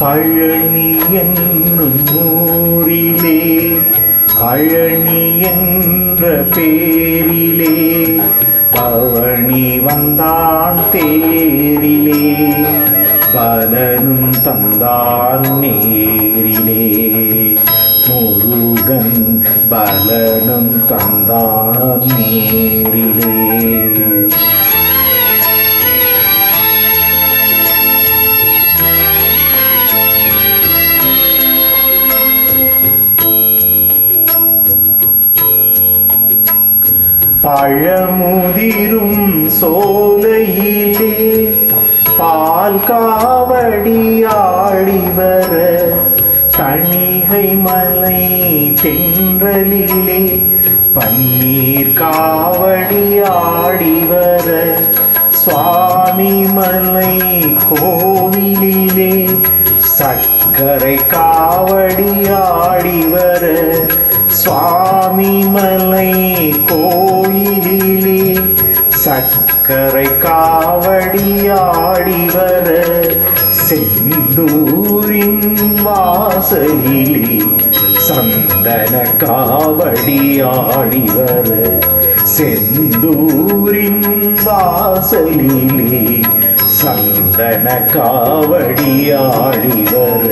பழனி என்னும் ஊரிலே பழனி என்ற பேரிலே பவனி வந்தான் தேரிலே பலனும் தந்தான் நேரிலே முருகன் பலனும் தந்தான் நேரிலே. பழமுதிரும் சோலையிலே பால் காவடி ஆடிவர தணிகை மலை தென்றலிலே பன்னீர் காவடி ஆடிவர சுவாமி மலை கோவிலிலே சக்கரை காவடி ஆடிவர சுவாமி மலை கோயிலிலே சக்கரை காவடி ஆடிவர செந்தூரின் வாசலிலே சந்தன காவடி ஆடிவர செந்தூரின் வாசலிலே சந்தன காவடி ஆடிவர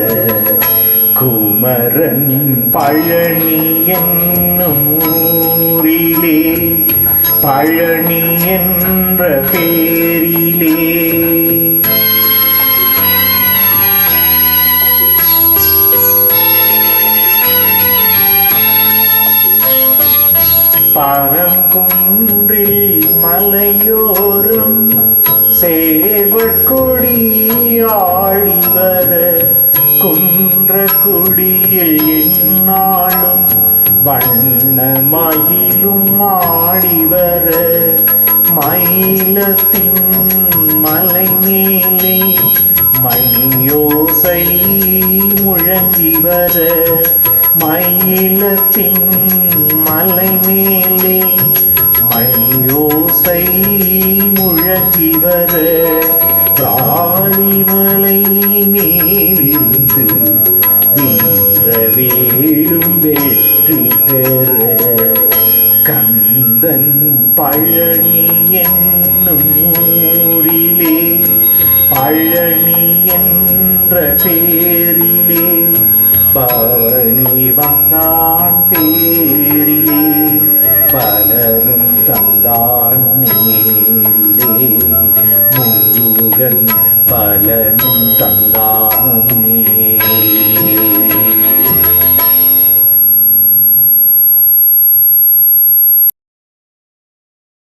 குமரன் பழனி என்னும் ஊரிலே பழனி என்ற பேரிலே பரங்குன்றில் மலையோரம் சேவற்கொடி ஆடிவர குன்றக்குடியில் எந்நாளும் வண்ண மயிலும் ஆடிவர மயிலத்தின் மலை மேலே மணியோசை முழங்கிவர மயிலத்தின் மலை மேலே மணியோசை முழங்கிவர ராலிமலை மேலிருந்து வீரவேலும் வெற்றி பெற கந்தன் பழனி என்னும் ஊரிலே பழனி என்ற பேரிலே பவனி வந்தான் தேரிலே பலனும் தந்தான் நேரிலே முருகன் பலனும் தந்தான்